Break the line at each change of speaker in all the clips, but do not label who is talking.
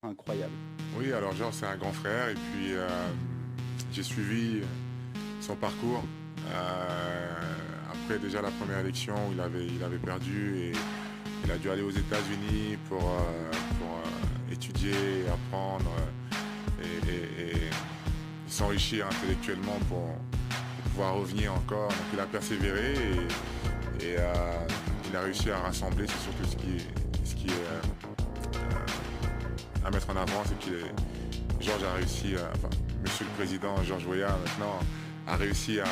incroyable.
Oui, alors Georges, c'est un grand frère et puis j'ai suivi son parcours. Après déjà la première élection où il avait perdu et il a dû aller aux États-Unis pour étudier, apprendre et s'enrichir intellectuellement pour pouvoir revenir encore. Donc il a persévéré et il a réussi à rassembler. C'est surtout ce qui est à mettre en avant, c'est que Georges a réussi, Monsieur le Président Georges Weah maintenant a réussi à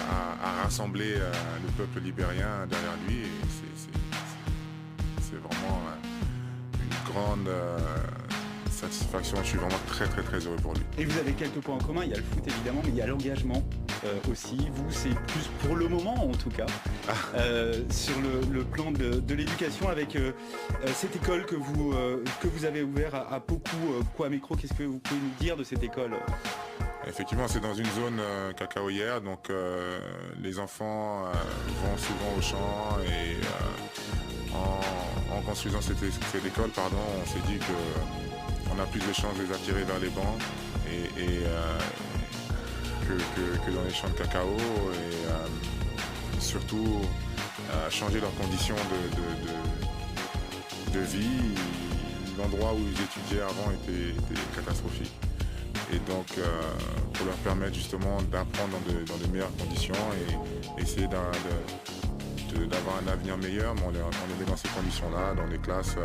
rassembler le peuple libérien derrière lui et c'est vraiment une grande satisfaction. Je suis vraiment très très très heureux pour lui.
Et vous avez quelques points en commun, il y a le foot évidemment, mais il y a l'engagement aussi. Vous, c'est plus pour le moment en tout cas, sur le plan de l'éducation avec cette école que vous avez ouverte à Pokou, Kwame Krho. Qu'est-ce que vous pouvez nous dire de cette école ?
Effectivement, c'est dans une zone cacaoyère, donc les enfants vont souvent au champ et en construisant cette école, on s'est dit qu'on a plus de chances de les attirer vers les bancs que dans les champs de cacao et surtout changer leurs conditions de vie. L'endroit où ils étudiaient avant était catastrophique. Et donc pour leur permettre justement d'apprendre dans de meilleures conditions et essayer d'avoir un avenir meilleur, mais on les met dans ces conditions-là, dans des classes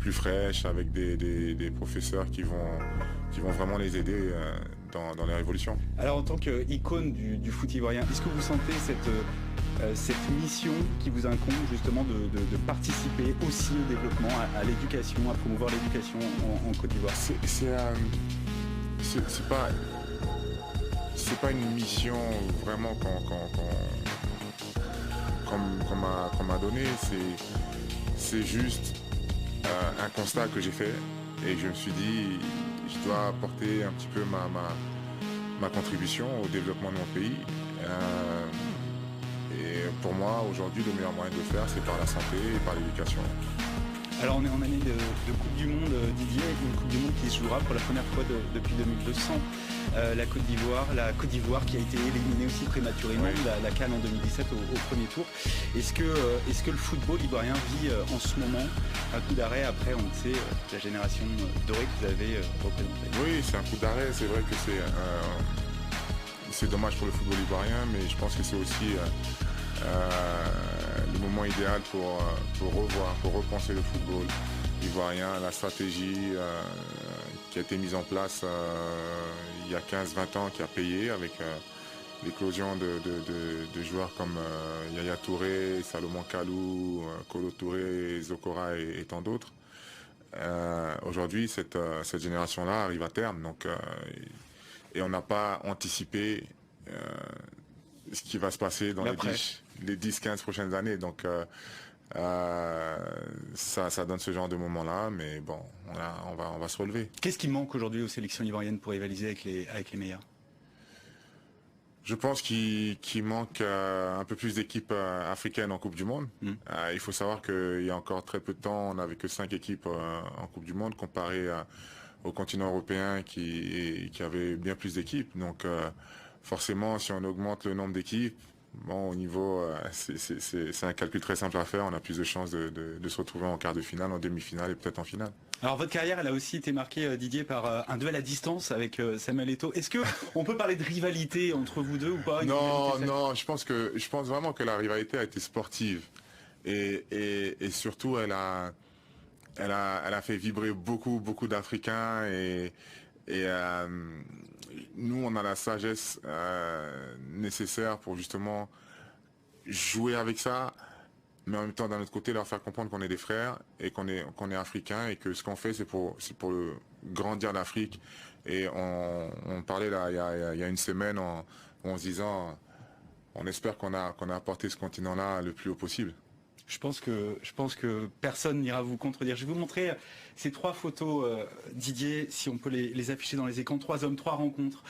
plus fraîches, avec des professeurs qui vont vraiment les aider dans leur évolution.
Alors en tant qu'icône du foot ivoirien, est-ce que vous sentez cette mission qui vous incombe justement de participer aussi au développement, à l'éducation, à promouvoir l'éducation en Côte d'Ivoire ?
C'est pas une mission vraiment qu'on m'a donné, c'est juste un constat que j'ai fait et je me suis dit je dois apporter un petit peu ma contribution au développement de mon pays. Et pour moi, aujourd'hui, le meilleur moyen de le faire, c'est par la santé et par l'éducation.
Alors on est en année de Coupe du Monde, Didier, une Coupe du Monde qui se jouera pour la première fois depuis 2200. La Côte d'Ivoire qui a été éliminée aussi prématurément, oui. La CAN en 2017 au premier tour. Est-ce que le football ivoirien vit en ce moment un coup d'arrêt après, on le sait, la génération dorée que vous avez représentée ?
Oui, c'est un coup d'arrêt, c'est vrai que c'est dommage pour le football ivoirien, mais je pense que c'est aussi le moment idéal pour revoir, pour repenser le football ivoirien, la stratégie qui a été mise en place il y a 15-20 ans, qui a payé avec l'éclosion de joueurs comme Yaya Touré, Salomon Kalou, Kolo Touré, Zokora et tant d'autres. Aujourd'hui, cette génération-là arrive à terme, donc et on n'a pas anticipé ce qui va se passer dans les 10-15 prochaines années. Donc ça donne ce genre de moment-là, mais bon, on va se relever.
Qu'est-ce qui manque aujourd'hui aux sélections ivoiriennes pour rivaliser avec les meilleurs ?
Je pense qu'il manque un peu plus d'équipes africaines en Coupe du Monde. Il faut savoir qu'il y a encore très peu de temps, on n'avait que 5 équipes en Coupe du Monde comparé au continent européen qui avait bien plus d'équipes. Donc forcément, si on augmente le nombre d'équipes, bon, au niveau, c'est un calcul très simple à faire. On a plus de chances de se retrouver en quart de finale, en demi-finale et peut-être en finale.
Alors votre carrière, elle a aussi été marquée, Didier, par un duel à distance avec Samuel Eto'o. Est-ce que on peut parler de rivalité entre vous deux ou pas ?
Non, je pense vraiment que la rivalité a été sportive et surtout elle a fait vibrer beaucoup d'Africains et nous on a la sagesse nécessaire pour justement jouer avec ça, mais en même temps d'un autre côté leur faire comprendre qu'on est des frères et qu'on est africains et que ce qu'on fait c'est pour le grandir l'Afrique. Et on parlait là il y a une semaine en se disant on espère qu'on a apporté ce continent-là le plus haut possible.
Je pense que personne n'ira vous contredire. Je vais vous montrer ces 3 photos, Didier, si on peut les afficher dans les écrans. 3 hommes, 3 rencontres.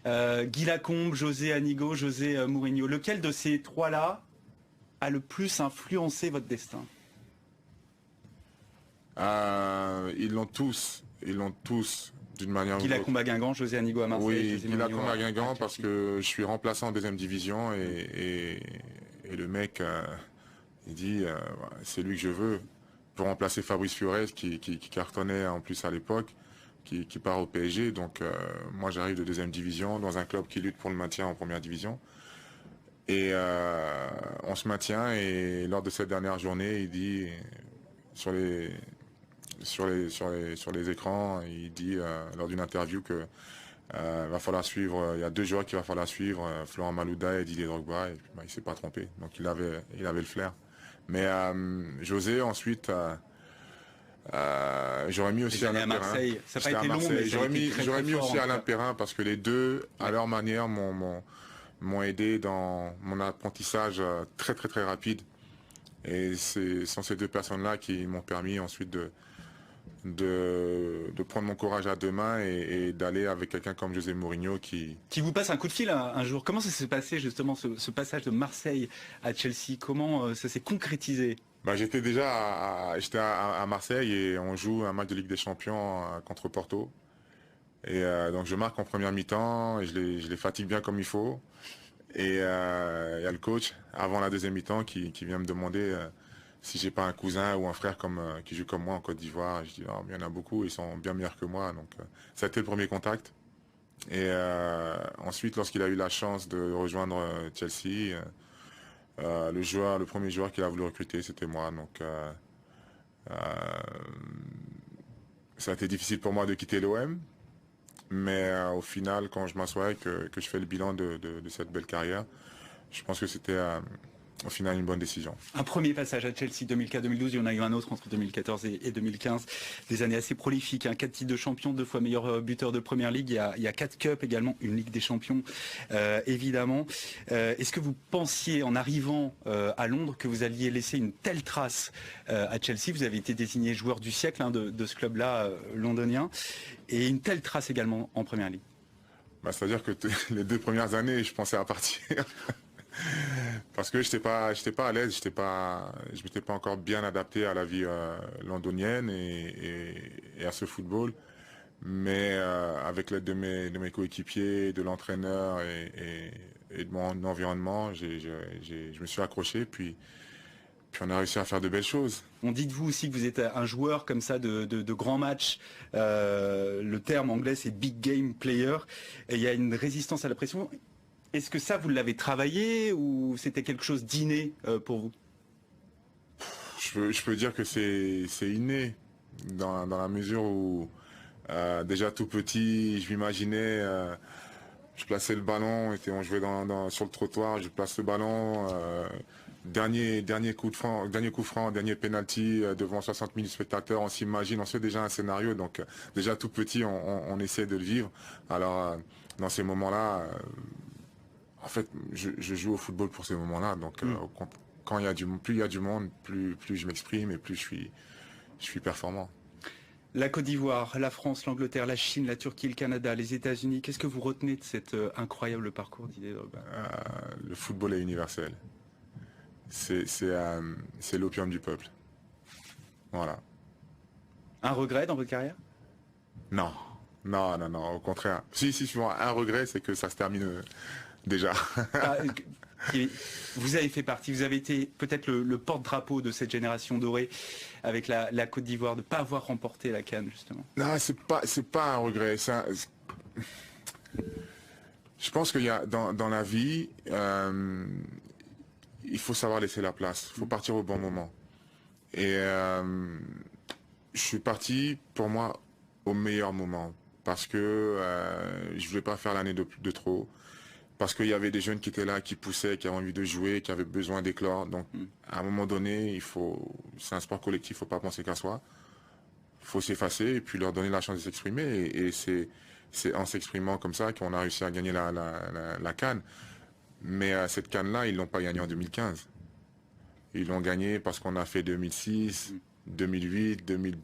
Guy Lacombe, José Anigo, José Mourinho. Lequel de ces 3-là a le plus influencé votre destin ?
Ils l'ont tous d'une manière ou d'une
Guy
autre.
Lacombe à Guingamp, José Anigo à Marseille.
Oui,
José
Guy
Mourinho
Lacombe à Guingamp
à
parce
Chelsea.
que je suis remplaçant en deuxième division et le mec, il dit, c'est lui que je veux pour remplacer Fabrice Fiorez qui cartonnait en plus à l'époque, qui part au PSG. Donc moi j'arrive de deuxième division dans un club qui lutte pour le maintien en première division. Et on se maintient et lors de cette dernière journée, il dit sur les écrans, il dit lors d'une interview que va falloir suivre, il y a 2 joueurs qu'il va falloir suivre, Florent Malouda et Didier Drogba, et puis, il s'est pas trompé, donc il avait le flair. Mais José ensuite, j'aurais mis aussi
Les années
Alain
à
Perrin.
Marseille, ça n'a pas
J'étais à
été long, mais
Marseille.
ça a été très,
J'aurais
très
mis
fort,
aussi
en tout
Alain
cas.
Perrin parce que les deux, à leur manière, m'ont aidé dans mon apprentissage très très très rapide. Et ce sont ces 2 personnes-là qui m'ont permis ensuite de prendre mon courage à 2 mains et d'aller avec quelqu'un comme José Mourinho qui
vous passe un coup de fil un jour. Comment ça s'est passé justement ce passage de Marseille à Chelsea? Comment ça s'est concrétisé?
j'étais déjà à Marseille et on joue un match de Ligue des Champions contre Porto. Et donc je marque en première mi-temps et je les fatigue bien comme il faut. Et il y a le coach avant la deuxième mi-temps qui vient me demander si j'ai pas un cousin ou un frère qui joue comme moi en Côte d'Ivoire. Je dis non, mais il y en a beaucoup, ils sont bien meilleurs que moi. Donc ça a été le premier contact. Et ensuite, lorsqu'il a eu la chance de rejoindre Chelsea, le premier joueur qu'il a voulu recruter, c'était moi. Donc ça a été difficile pour moi de quitter l'OM. Mais au final, quand je m'assois et que je fais le bilan de cette belle carrière, je pense que c'était au final une bonne décision.
Un premier passage à Chelsea 2004-2012, il y en a eu un autre entre 2014 et 2015. Des années assez prolifiques, 4 titres de champion, 2 fois meilleur buteur de Première Ligue. Il y a 4 cups également, une Ligue des Champions évidemment. Est-ce que vous pensiez en arrivant à Londres que vous alliez laisser une telle trace à Chelsea? Vous avez été désigné joueur du siècle de ce club-là londonien et une telle trace également en Première Ligue.
C'est-à-dire que les 2 premières années, je pensais à partir. Parce que j'étais pas à l'aise, je m'étais pas encore bien adapté à la vie londonienne et à ce football. Mais avec l'aide de mes coéquipiers, de l'entraîneur et de mon environnement, je me suis accroché, puis on a réussi à faire de belles choses.
On dit de vous aussi que vous êtes un joueur comme ça de grands matchs. Le terme anglais c'est big game player. Et il y a une résistance à la pression. Est-ce que ça, vous l'avez travaillé ou c'était quelque chose d'inné pour vous?
Je peux dire que c'est inné, dans la mesure où déjà tout petit, je m'imaginais, je plaçais le ballon, on jouait sur le trottoir, je place le ballon, dernier coup franc, dernier penalty devant 60 000 spectateurs, on s'imagine, on se fait déjà un scénario, donc déjà tout petit, on essaie de le vivre. Alors dans ces moments-là, en fait, je joue au football pour ces moments-là. Donc, plus il y a du monde, plus je m'exprime et plus je suis performant.
La Côte d'Ivoire, la France, l'Angleterre, la Chine, la Turquie, le Canada, les États-Unis. Qu'est-ce que vous retenez de cet incroyable parcours d'Didier Drogba?
Le football est universel. C'est l'opium du peuple. Voilà.
Un regret dans votre carrière?
Non, au contraire. Si, un regret, c'est que ça se termine déjà.
Vous avez fait partie, vous avez été peut-être le porte-drapeau de cette génération dorée avec la Côte d'Ivoire, de ne pas avoir remporté la CAN justement.
Non, c'est pas un regret. Je pense qu'il y a dans la vie, il faut savoir laisser la place. Il faut partir au bon moment. Et je suis parti pour moi au meilleur moment parce que je voulais pas faire l'année de trop. Parce qu'il y avait des jeunes qui étaient là, qui poussaient, qui avaient envie de jouer, qui avaient besoin d'éclore. Donc, à un moment donné, c'est un sport collectif, il ne faut pas penser qu'à soi. Il faut s'effacer et puis leur donner la chance de s'exprimer. Et c'est en s'exprimant comme ça qu'on a réussi à gagner la CAN. Mais cette CAN-là, ils ne l'ont pas gagnée en 2015. Ils l'ont gagnée parce qu'on a fait 2006, 2008, 2010.